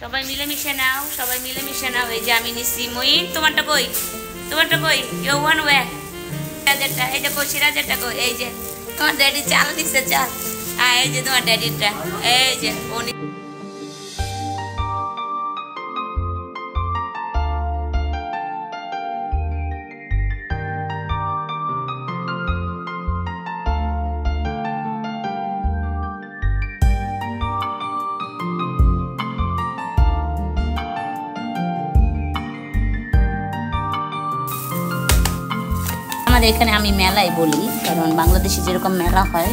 সবাই মিলেমিশে নাও, সবাই মিলেমিশে নাও। এই যে আমি নিচ্ছি। মইন, তোমারটা কই? তোমারটা কই? ইউ ওয়ান ওয়ে রাজারটা, এই যে কষি রাজারটা কই? এই যে তোমার ড্যাডি চাল দিচ্ছে, চাল। হ্যাঁ, এই যে তোমার ড্যাডিরটা, এই যে উনি। আমাদের এখানে আমি মেলাই বলি, কারণ বাংলাদেশে যেরকম মেলা হয়।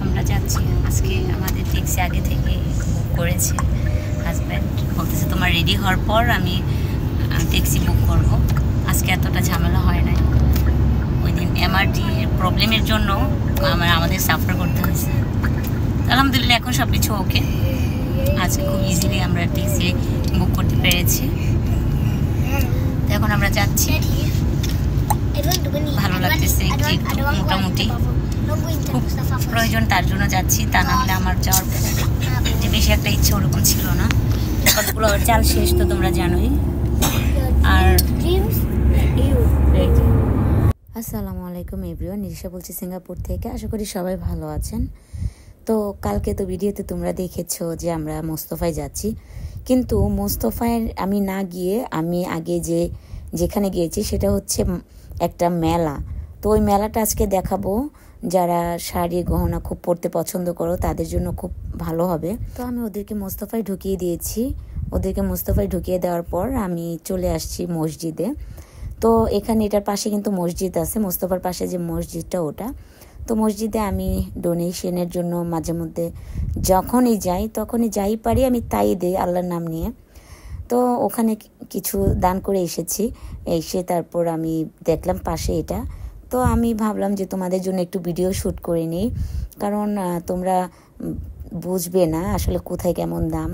আমরা যাচ্ছি আজকে, আমাদের ট্যাক্সি আগে থেকে বুক করেছে হাজব্যান্ড। বলতেছে তোমার রেডি হওয়ার পর আমি ট্যাক্সি বুক করবো। আজকে এতটা ঝামেলা হয় নাই। ওই দিন এমআরটির প্রবলেমের জন্য আমাদের সাফার করতে হয়েছে। আলহামদুলিল্লাহ এখন সব কিছু ওকে। আজকে খুব ইজিলি আমরা ট্যাক্সি বুক করতে পেরেছি। তো এখন আমরা যাচ্ছি, ভালো লাগতেছে একটু মোটামুটি। খুব প্রয়োজন তার জন্য যাচ্ছি, তা না হলে আমার যাওয়ার যে বেশি একটা ইচ্ছে ওরকম ছিল না। কতগুলো চাল শেষ তো তোমরা জানোই। আর আসসালামু আলাইকুম এভরিওয়ান, নিশা বলছি সিঙ্গাপুর থেকে। আশা করি সবাই ভালো আছেন। তো কালকে তো ভিডিওতে তোমরা দেখেছো যে আমরা মোস্তফায় যাচ্ছি, কিন্তু মোস্তফায় আমি না গিয়ে আমি আগে যেখানে গিয়েছি সেটা হচ্ছে একটা মেলা। তো ওই মেলাটা আজকে দেখাবো। যারা শাড়ি গহনা খুব পরতে পছন্দ করো তাদের জন্য খুব ভালো হবে। তো আমি ওদেরকে মোস্তফায় ঢুকিয়ে দিয়েছি। ওদেরকে মোস্তফায় ঢুকিয়ে দেওয়ার পর আমি চলে আসছি মসজিদে। তো এখানে এটার পাশে কিন্তু মসজিদ আছে, মোস্তফার পাশে যে মসজিদটা ওটা। তো মসজিদে আমি ডোনেশনের জন্য মাঝে মধ্যে যখনই যাই তখনই যাই পারি আমি তাই দিই আল্লাহর নাম নিয়ে। তো ওখানে কিছু দান করে এসে তারপর আমি দেখলাম পাশে এটা। তো আমি ভাবলাম যে তোমাদের জন্য একটু ভিডিও শ্যুট করে নিই, কারণ তোমরা বুঝবে না আসলে কোথায় কেমন দাম।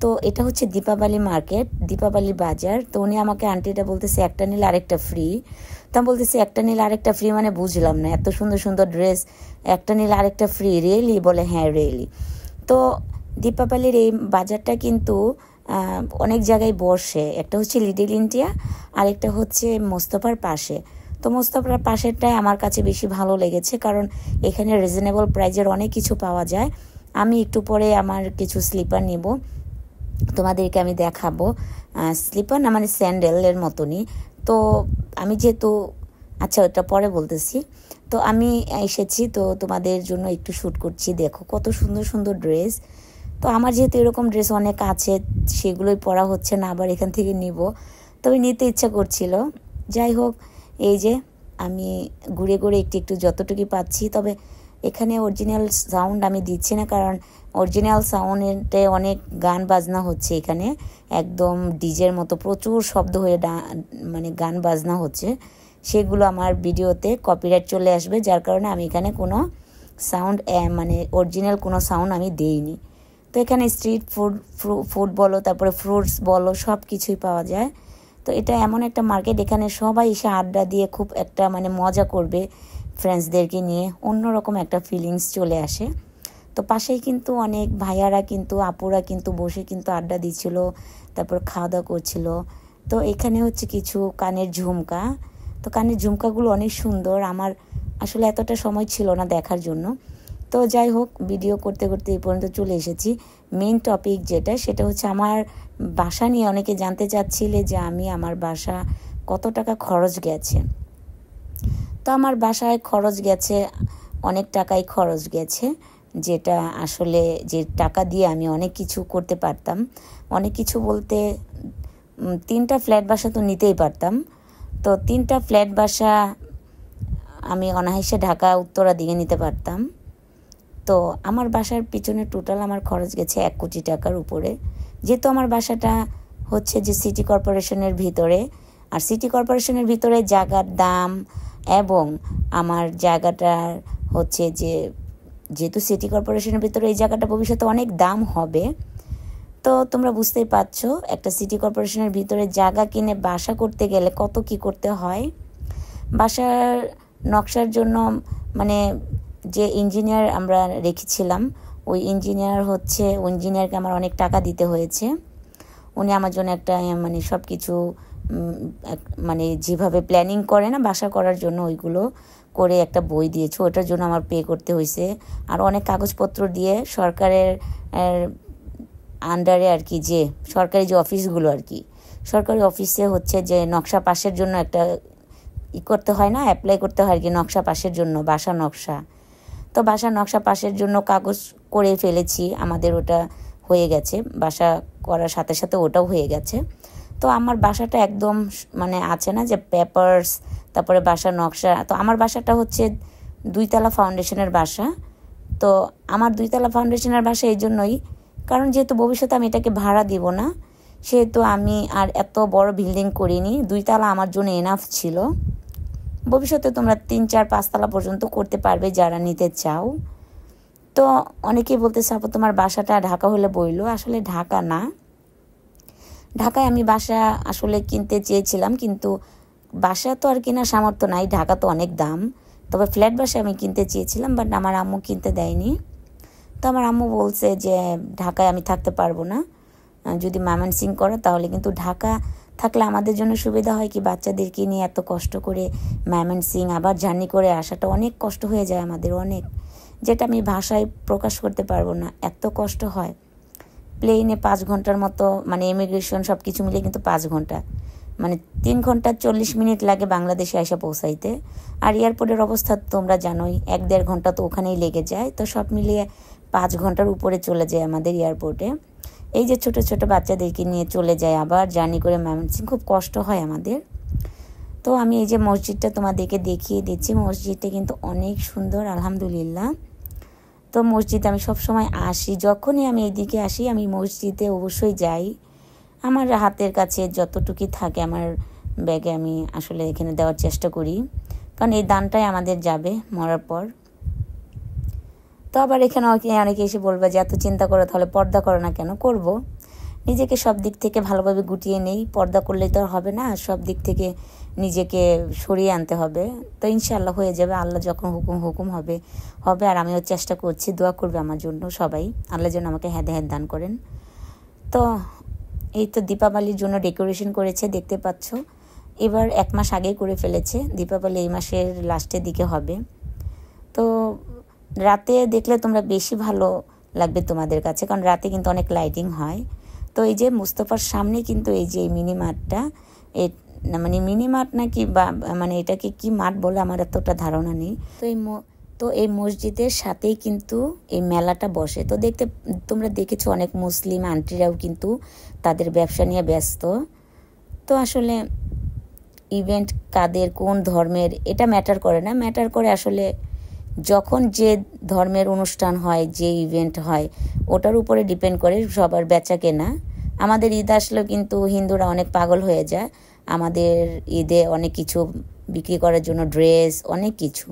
তো এটা হচ্ছে দীপাবলি মার্কেট, দীপাবলি বাজার। তো উনি আমাকে আন্টিটা বলতেছে একটা নিলে আরেকটা ফ্রি। তো আমি বলতেছি একটা নিলে আরেকটা ফ্রি মানে বুঝলাম না, এত সুন্দর সুন্দর ড্রেস একটা নিলে আরেকটা ফ্রি, রিয়েলি? বলে হ্যাঁ রিয়েলি। তো দীপাবলির এই বাজারটা কিন্তু অনেক জায়গায় বসে। একটা হচ্ছে লিটল ইন্ডিয়া, আরেকটা হচ্ছে মোস্তফার পাশে। তো মোস্তফার পাশেরটাই আমার কাছে বেশি ভালো লেগেছে, কারণ এখানে রিজনেবল প্রাইজের অনেক কিছু পাওয়া যায়। আমি একটু পরে আমার কিছু স্লিপার নিব, তোমাদেরকে আমি দেখাবো। স্লিপার না মানে স্যান্ডেলের মতনই। তো আমি যেহেতু আচ্ছা ওটা পরে বলতেছি। তো আমি এসেছি, তো তোমাদের জন্য একটু শ্যুট করছি। দেখো কত সুন্দর সুন্দর ড্রেস। তো আমার যেহেতু এরকম ড্রেস অনেক আছে, সেগুলোই পরা হচ্ছে না, আবার এখান থেকে নিব, তবে নিতে ইচ্ছা করছিল। যাই হোক, এই যে আমি ঘুরে ঘুরে একটু একটু যতটুকু পাচ্ছি। তবে এখানে অরিজিনাল সাউন্ড আমি দিচ্ছি না, কারণ অরিজিনাল সাউন্ডে অনেক গান বাজনা হচ্ছে এখানে, একদম ডিজের মতো প্রচুর শব্দ হয়ে মানে গান বাজনা হচ্ছে। সেগুলো আমার ভিডিওতে কপিরাইট চলে আসবে, যার কারণে আমি এখানে কোনো সাউন্ড মানে অরিজিনাল কোনো সাউন্ড আমি দেইনি। তো এখানে স্ট্রিট ফুড বলো, তারপরে ফ্রুটস বলো, সব কিছুই পাওয়া যায়। তো এটা এমন একটা মার্কেট, এখানে সবাই এসে আড্ডা দিয়ে খুব একটা মানে মজা করবে ফ্রেন্ডসদেরকে নিয়ে, অন্যরকম একটা ফিলিংস চলে আসে। তো পাশেই কিন্তু অনেক ভাইয়ারা কিন্তু আপুরা কিন্তু বসে কিন্তু আড্ডা দিচ্ছিল, তারপর খাওয়া দাওয়া করছিল। তো এখানে হচ্ছে কিছু কানের ঝুমকা। তো কানের ঝুমকাগুলো অনেক সুন্দর, আমার আসলে এতটা সময় ছিল না দেখার জন্য। তো যাই হোক, ভিডিও করতে করতে এই পর্যন্ত চলে এসেছি। মেইন টপিক যেটা, সেটা হচ্ছে আমার বাসা নিয়ে অনেকে জানতে চাচ্ছিলে যে আমার বাসা কত টাকা খরচ গেছে। তো আমার বাসায় খরচ গেছে অনেক টাকাই খরচ গেছে, যেটা আসলে যে টাকা দিয়ে আমি অনেক কিছু করতে পারতাম। অনেক কিছু বলতে 3টা ফ্ল্যাট বাসা তো নিতেই পারতাম। তো 3টা ফ্ল্যাট বাসা আমি অনায়াসে ঢাকা উত্তরা দিকে নিতে পারতাম। তো আমার বাসার পিছনে টোটাল আমার খরচ গেছে 1 কোটি টাকার উপরে। যেহেতু আমার বাসাটা হচ্ছে যে সিটি কর্পোরেশনের ভিতরে, আর সিটি কর্পোরেশনের ভিতরে জায়গার দাম এবং আমার জায়গাটার হচ্ছে যেহেতু সিটি কর্পোরেশনের ভিতরে এই জায়গাটা ভবিষ্যতে অনেক দাম হবে, তো তোমরা বুঝতেই পারছো একটা সিটি কর্পোরেশনের ভিতরে জায়গা কিনে বাসা করতে গেলে কত কি করতে হয়। বাসার নকশার জন্য মানে যে ইঞ্জিনিয়ার আমরা রেখেছিলাম, ওই ইঞ্জিনিয়ারকে আমার অনেক টাকা দিতে হয়েছে। উনি আমার জন্য একটা মানে সব কিছু মানে যেভাবে প্ল্যানিং করে না বাসা করার জন্য, ওইগুলো করে একটা বই দিয়েছে, ওটার জন্য আমার পে করতে হয়েছে। আর অনেক কাগজপত্র দিয়ে সরকারের আন্ডারে আর কি, যে সরকারি যে অফিসগুলো আর কি, সরকারি অফিসে হচ্ছে যে নকশা পাসের জন্য একটা করতে হয় না, অ্যাপ্লাই করতে হয় আর কি নকশা পাসের জন্য, বাসা নকশা। তো বাসা নকশা পাসের জন্য কাগজ করে ফেলেছি, আমাদের ওটা হয়ে গেছে, বাসা করার সাথে সাথে ওটাও হয়ে গেছে। তো আমার বাসাটা একদম মানে আছে না যে পেপারস, তারপরে বাসা নকশা। তো আমার বাসাটা হচ্ছে 2 তলা ফাউন্ডেশনের বাসা। তো আমার 2 তলা ফাউন্ডেশনের বাসা এই জন্যই, কারণ যেহেতু ভবিষ্যতে আমি এটাকে ভাড়া দিব না, সেহেতু আমি আর এত বড় বিল্ডিং করিনি। 2 তলা আমার জন্য এনাফ ছিল। ভবিষ্যতে তোমরা 3, 4, 5 তলা পর্যন্ত করতে পারবে যারা নিতে চাও। তো অনেকেই বলতেছে আপু তোমার বাসাটা ঢাকা হলে বইলো, আসলে ঢাকা না। ঢাকায় আমি বাসা আসলে কিনতে চেয়েছিলাম, কিন্তু বাসা তো আর কেনার সামর্থ্য নাই, ঢাকা তো অনেক দাম। তবে ফ্ল্যাট বাসা আমি কিনতে চেয়েছিলাম, বাট আমার আম্মু কিনতে দেয়নি। তো আমার আম্মু বলছে যে ঢাকায় আমি থাকতে পারবো না, যদি ময়মনসিংহ করে তাহলে। কিন্তু ঢাকা থাকলে আমাদের জন্য সুবিধা হয় কি, বাচ্চাদেরকে নিয়ে এত কষ্ট করে ময়মনসিংহ আবার জার্নি করে আসাটা অনেক কষ্ট হয়ে যায় আমাদের, অনেক, যেটা আমি ভাষায় প্রকাশ করতে পারবো না, এত কষ্ট হয়। প্লেনে 5 ঘন্টার মতো, মানে ইমিগ্রেশন সব কিছু মিলে কিন্তু 5 ঘন্টা, মানে 3 ঘন্টা 40 মিনিট লাগে বাংলাদেশে এসে পৌঁছাইতে। আর এয়ারপোর্টের অবস্থা তোমরা জানোই, 1-1.5 ঘন্টা তো ওখানেই লেগে যায়। তো সব মিলিয়ে 5 ঘন্টার উপরে চলে যায় আমাদের এয়ারপোর্টে। এই যে ছোট ছোট বাচ্চাদেরকে নিয়ে চলে যায় আবার জার্নি করে ময়মনসিংহ, খুব কষ্ট হয় আমাদের। তো আমি এই যে মসজিদটা তোমাদেরকে দেখিয়ে দিচ্ছি, মসজিদটা কিন্তু অনেক সুন্দর আলহামদুলিল্লাহ। তো মসজিদে আমি সবসময় আসি, যখনই আমি এইদিকে আসি আমি মসজিদে অবশ্যই যাই। আমার হাতের কাছে যতটুকু থাকে আমার ব্যাগে আমি আসলে এখানে দেওয়ার চেষ্টা করি, কারণ এই দানটাই আমাদের যাবে মরার পর। তো আবার এখানে অনেকে এসে বলবে যে এত চিন্তা করো তাহলে পর্দা করো না কেন? করব, নিজেকে সব দিক থেকে ভালোভাবে গুটিয়ে নেই। পর্দা করলে তো আর হবে না, সব দিক থেকে নিজেকে সরিয়ে আনতে হবে। তো ইনশাআল্লাহ হয়ে যাবে, আল্লাহ যখন হুকুম হবে। আর আমিও চেষ্টা করছি, দোয়া করবে আমার জন্য সবাই, আল্লাহ যেন আমাকে হেদায়েত দান করেন। তো এই তো দীপাবলির জন্য ডেকোরেশন করেছে, দেখতে পাচ্ছ। এবার 1 মাস আগেই করে ফেলেছে, দীপাবলি এই মাসের লাস্টের দিকে হবে। তো রাতে দেখলে তোমরা বেশি ভালো লাগবে তোমাদের কাছে, কারণ রাতে কিন্তু অনেক লাইটিং হয়। তো এই যে মুস্তফার সামনে কিন্তু এই যে মিনি মাঠটা, মানে মিনি মাঠ নাকি বা মানে এটাকে কি মাঠ বলে আমার এতটা ধারণা নেই। তো এই মসজিদের সাথেই কিন্তু এই মেলাটা বসে। তো তোমরা দেখেছো অনেক মুসলিম আন্টিরাও কিন্তু তাদের ব্যবসা নিয়ে ব্যস্ত। তো আসলে ইভেন্ট কাদের কোন ধর্মের এটা ম্যাটার করে না, ম্যাটার করে আসলে যখন যে ধর্মের অনুষ্ঠান হয়, যে ইভেন্ট হয়, ওটার উপরে ডিপেন্ড করে সবার বেচা কেনা। আমাদের ঈদ আসলেও কিন্তু হিন্দুরা অনেক পাগল হয়ে যায় আমাদের ঈদে অনেক কিছু বিক্রি করার জন্য, ড্রেস, অনেক কিছু।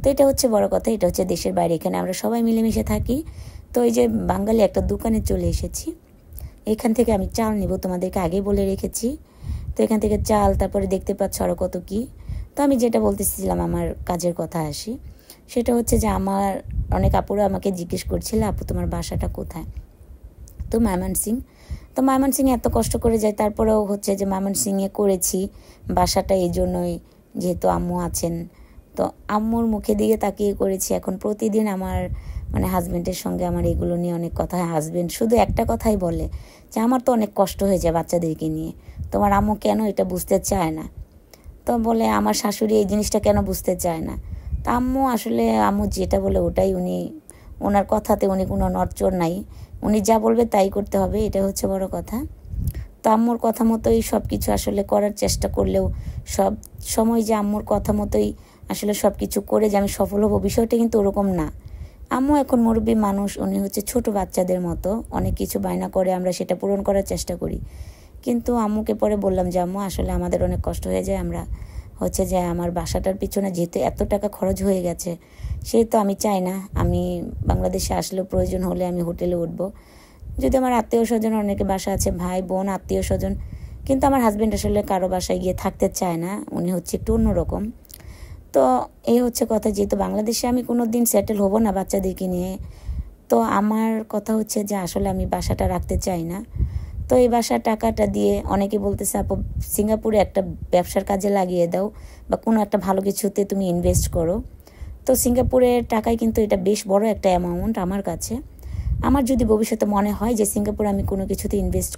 তো এটা হচ্ছে বড় কথা, এটা হচ্ছে দেশের বাইরে, এখানে আমরা সবাই মিলেমিশে থাকি। তো এই যে বাঙালি একটা দোকানে চলে এসেছি, এখান থেকে আমি চাল নিব, তোমাদেরকে আগেই বলে রেখেছি। তো এখান থেকে চাল, তারপরে দেখতে পাচ্ছ আরও কত কি। তো আমি যেটা বলতেছিলাম আমার কাজের কথা আসি, সেটা হচ্ছে যে আমার অনেক আপুরা আমাকে জিজ্ঞেস করছিল আপু তোমার বাসাটা কোথায়? তো ময়মনসিংহ। তো ময়মনসিংহে এত কষ্ট করে যায়, তারপরেও হচ্ছে যে ময়মনসিংহে করেছি বাসাটা এই জন্যই, যেহেতু আম্মু আছেন। তো আম্মুর মুখে দিকে তাকিয়ে করেছি। এখন প্রতিদিন আমার মানে হাজব্যান্ডের সঙ্গে আমার এগুলো নিয়ে অনেক কথা হয়। হাজব্যান্ড শুধু একটা কথাই বলে যে আমার তো অনেক কষ্ট হয়ে যায় বাচ্চাদেরকে নিয়ে, তোমার আম্মু কেন এটা বুঝতে চায় না? তো বলে আমার শাশুড়ি এই জিনিসটা কেন বুঝতে চায় না? তা আম্মু যেটা বলে ওটাই, ওনার কথাতে উনি কোনো নড়চড় নাই, উনি যা বলবে তাই করতে হবে, এটা হচ্ছে বড় কথা। তো আম্মুর কথা মতোই সব কিছু আসলে করার চেষ্টা করলেও সব সময় যে আম্মুর কথা মতোই আসলে সব কিছু করে যে আমি সফল হবো, বিষয়টা কিন্তু ওরকম না। আম্মু এখন মুরব্বী মানুষ, উনি হচ্ছে ছোট বাচ্চাদের মতো, অনেক কিছু বায়না করে, আমরা সেটা পূরণ করার চেষ্টা করি। কিন্তু আম্মুকে পরে বললাম যে আম্মু আসলে আমাদের অনেক কষ্ট হয়ে যায়, আমরা হচ্ছে যে আমার বাসাটার পিছনে যেহেতু এত টাকা খরচ হয়ে গেছে, সেহেতু আমি চাই না আমি বাংলাদেশে আসলেও প্রয়োজন হলে আমি হোটেলে উঠবো। যদি আমার আত্মীয় স্বজন অনেকে বাসা আছে, ভাই বোন আত্মীয় স্বজন, কিন্তু আমার হাজব্যান্ড আসলে কারো বাসায় গিয়ে থাকতে চায় না, উনি হচ্ছে একটু অন্যরকম। তো এই হচ্ছে কথা, যেহেতু বাংলাদেশে আমি কোনো দিন সেটেল হব না বাচ্চাদেরকে নিয়ে, তো আমার কথা হচ্ছে যে আসলে আমি বাসাটা রাখতে চাই না। তো এই বাসার টাকাটা দিয়ে অনেকে বলতেছে আপু সিঙ্গাপুরে একটা ব্যবসার কাজে লাগিয়ে দাও বা কোনো একটা ভালো কিছুতে তুমি ইনভেস্ট করো। তো সিঙ্গাপুরের টাকায় কিন্তু এটা বেশ বড় একটা অ্যামাউন্ট আমার কাছে। আমার যদি ভবিষ্যতে মনে হয় যে সিঙ্গাপুরে আমি কোনো কিছুতে ইনভেস্ট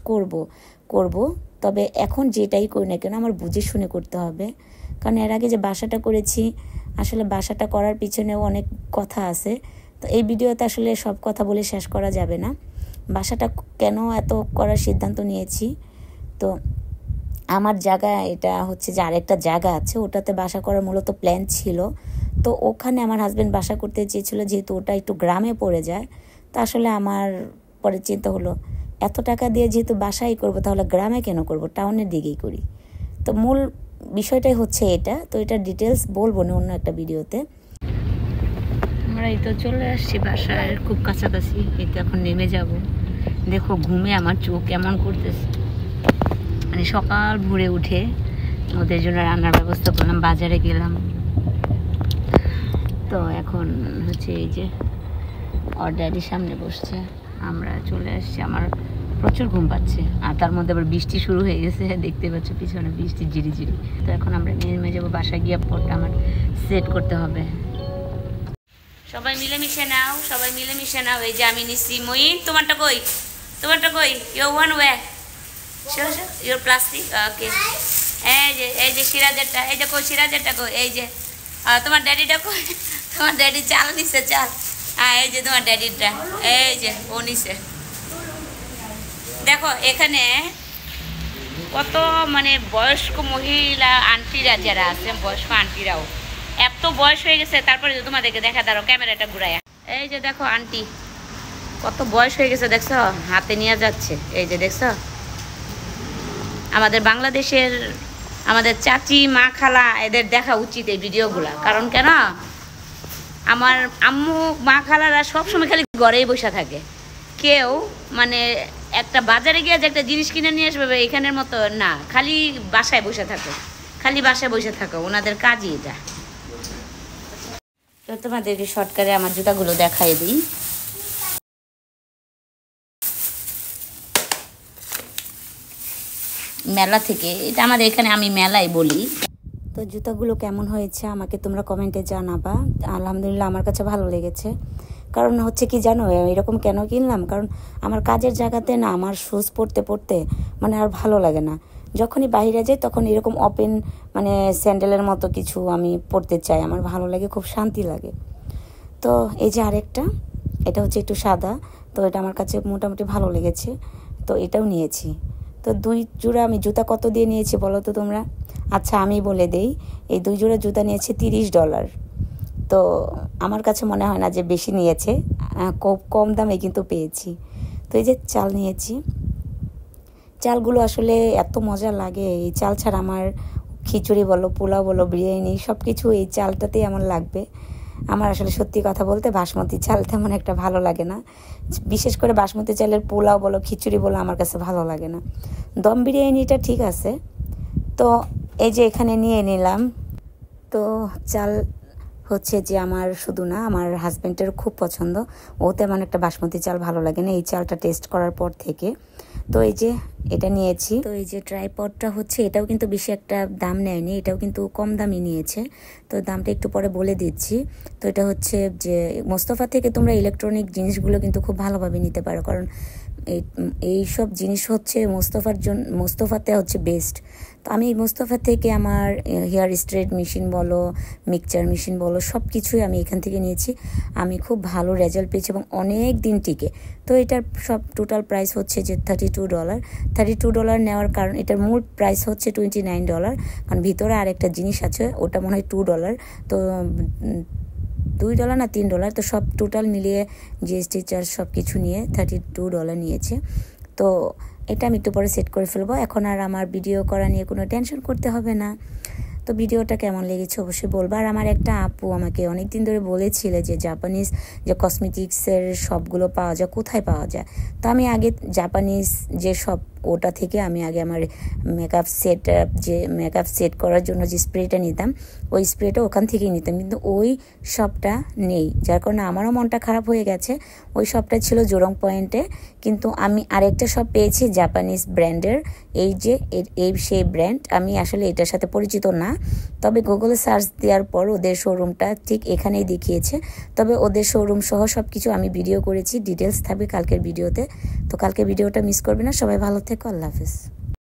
করব, তবে এখন যেটাই করি না কেন আমার বুঝে শুনে করতে হবে। কারণ এর আগে যে বাসাটা করেছি, আসলে বাসাটা করার পিছনেও অনেক কথা আছে। তো এই ভিডিওতে আসলে সব কথা বলে শেষ করা যাবে না। বাসাটা কেন এত করার সিদ্ধান্ত নিয়েছি, তো আমার জায়গা এটা হচ্ছে যে আরেকটা জায়গা আছে, ওটাতে বাসা করার মূলত প্ল্যান ছিল। তো ওখানে আমার হাজব্যান্ড বাসা করতে চেয়েছিল, যেহেতু ওটা একটু গ্রামে পড়ে যায়। তো আসলে আমার পরে চিন্তা হলো এত টাকা দিয়ে যেহেতু বাসাই করব, তাহলে গ্রামে কেন করব, টাউনের দিকেই করি। তো মূল বিষয়টাই হচ্ছে এটা। তো এটা ডিটেলস বলবো না অন্য একটা ভিডিওতে। আমরা এই তো চলে আসছি বাসার খুব কাছাকাছি, এই তো এখন নেমে যাব। দেখো ঘুমে আমার চোখ কেমন করতেছে, মানে সকাল ভোরে উঠে ওদের জন্য রান্নার ব্যবস্থা করলাম, বাজারে গেলাম। তো এখন হচ্ছে এই যে ওর ড্যাডির সামনে বসছে, আমরা চলে আসছি। আমার প্রচুর ঘুম পাচ্ছে, আর তার মধ্যে আবার বৃষ্টি শুরু হয়ে গেছে, দেখতে পাচ্ছ পিছনে বৃষ্টি ঝিরিঝিরি। তো এখন আমরা নেমে যাবো, বাসায় গিয়ে পরটা আমার সেট করতে হবে। সবাই মিলেমিশে নাও, সবাই মিলেমিশে নাও। এই যে আমি নিচ্ছি, ময়ূর তোমারটা কই, তোমারটা কই, your one way your plastic, okay. এই যে সিরাজেরটা, এই যে কই সিরাজেরটা কই, এই যে তোমার ড্যাডিটা কই, তোমার ড্যাডি চাল নিছে চাল, হ্যাঁ এই যে তোমার ড্যাডিটা, এই যে ও নিছে। দেখো এখানে কত মানে বয়স্ক মহিলা আন্টিরা যারা আছে, বয়স্ক আন্টিরাও এত বয়স হয়ে গেছে, তারপরে তোমাদেরকে দেখা দাঁড়ো ক্যামেরাটা ঘুরাইয়া। এই যে দেখো আন্টি কত বয়স হয়ে গেছে, দেখছো হাতে নিয়ে যাচ্ছে, এই যে দেখছো। আমাদের বাংলাদেশের আমাদের চাচি মা খালা এদের দেখা উচিত এই ভিডিওগুলা। কারণ কেন, আমার আম্মু মা খালারা সবসময় খালি ঘরেই বসে থাকে, কেউ মানে একটা বাজারে গিয়ে যে একটা জিনিস কিনে নিয়ে আসবে এখানের মতো না, খালি বাসায় বসে থাকো, খালি বাসায় বসে থাকো, ওনাদের কাজই এটা। তো তোমাদেরকে শর্টকাটে আমার জুতাগুলো দেখাই দিই। মেলা থেকে, এটা আমাদের এখানে আমি মেলাই বলি। তো জুতাগুলো কেমন হয়েছে আমাকে তোমরা কমেন্টে জানাবা। আলহামদুলিল্লাহ আমার কাছে ভালো লেগেছে। কারণ হচ্ছে কি জানো, এরকম কেন কিনলাম, কারণ আমার কাজের জায়গাতে না আমার শুজ পরতে পরতে মানে আর ভালো লাগে না। যখনই বাইরে যাই তখন এরকম ওপেন মানে স্যান্ডেলের মতো কিছু আমি পরতে চাই, আমার ভালো লাগে, খুব শান্তি লাগে। তো এই যে আরেকটা, এটা হচ্ছে একটু সাদা, তো এটা আমার কাছে মোটামুটি ভালো লেগেছে, তো এটাও নিয়েছি। তো 2 জোড়া আমি জুতা কত দিয়ে নিয়েছি বলো তো তোমরা? আচ্ছা আমি বলে দেই, এই 2 জোড়া জুতা নিয়েছে $30। তো আমার কাছে মনে হয় না যে বেশি নিয়েছে, খুব কম দামে কিন্তু পেয়েছি। তো এই যে চাল নিয়েছি, চালগুলো আসলে এত মজা লাগে, এই চাল ছাড়া আমার খিচুড়ি বলো, পোলাও বলো, বিরিয়ানি সব কিছু এই চালটাতেই আমার লাগবে। আমার আসলে সত্যি কথা বলতে বাসমতি চাল তেমন একটা ভালো লাগে না, বিশেষ করে বাসমতি চালের পোলাও বলো, খিচুড়ি বলো আমার কাছে ভালো লাগে না। দম বিরিয়ানিটা ঠিক আছে। তো এই যে এখানে নিয়ে নিলাম। তো চাল হচ্ছে যে আমার শুধু না, আমার হাজব্যান্ডের খুব পছন্দ, ও তেমন একটা বাসমতি চাল ভালো লাগে না এই চালটা টেস্ট করার পর থেকে। তো এই যে এটা নিয়েছি। তো এই যে ট্রাইপডটা হচ্ছে, এটাও কিন্তু বেশি একটা দাম নেয়নি, এটাও কিন্তু কম দামই নিয়েছে। তো দামটা একটু পরে বলে দিচ্ছি। তো এটা হচ্ছে যে মোস্তফা থেকে তোমরা ইলেকট্রনিক জিনিসগুলো কিন্তু খুব ভালোভাবে নিতে পারো, কারণ এই সব জিনিস হচ্ছে মোস্তফাতে হচ্ছে বেস্ট। তো আমি মোস্তফা থেকে আমার হেয়ার স্ট্রেট মেশিন বলো, মিক্সচার মেশিন বলো, সব কিছুই আমি এখান থেকে নিয়েছি। আমি খুব ভালো রেজাল্ট পেয়েছি এবং অনেক দিন টিকে। তো এটার সব টোটাল প্রাইস হচ্ছে যে $32। $32 নেওয়ার কারণ, এটার মূল প্রাইস হচ্ছে $29, কারণ ভিতরে আরেকটা জিনিস আছে ওটা মনে হয় $2। তো $2 না $3, তো সব টোটাল মিলিয়ে জিএসটি চার্জ সব কিছু নিয়ে $32 নিয়েছে। তো এটা আমি একটু পরে সেট করে ফেলবো, এখন আর আমার ভিডিও করা নিয়ে কোনো টেনশন করতে হবে না। তো ভিডিওটা কেমন লেগেছে অবশ্যই বলবা। আর আমার একটা আপু আমাকে অনেক দিন ধরে বলেছিল যে জাপানিজ যে কসমেটিক্সের শপগুলো পাওয়া যায়, কোথায় পাওয়া যায়। তো আমি আগে জাপানিজ যে শপ ওটা থেকে আমি আগে আমার মেকআপ সেট করার জন্য যে স্প্রেটা নিতাম, ওই স্প্রেটা ওখান থেকেই নিতাম, কিন্তু ওই শপটা নেই, যার কারণে আমারও মনটা খারাপ হয়ে গেছে। ওই শপটা ছিল জোরং পয়েন্টে, কিন্তু আমি আরেকটা শপ পেয়েছি জাপানিজ ব্র্যান্ডের, সেই ব্র্যান্ড। আমি আসলে এটার সাথে পরিচিত না, তবে গুগলে সার্চ দেওয়ার পর ওদের শোরুমটা ঠিক এখানেই দেখিয়েছে। তবে ওদের শোরুম সহ সব কিছু আমি ভিডিও করেছি, ডিটেলস থাকবে কালকের ভিডিওতে। তো কালকে ভিডিওটা মিস করবে না, সবাই ভালো থেকো, আল্লাহ হাফেজ।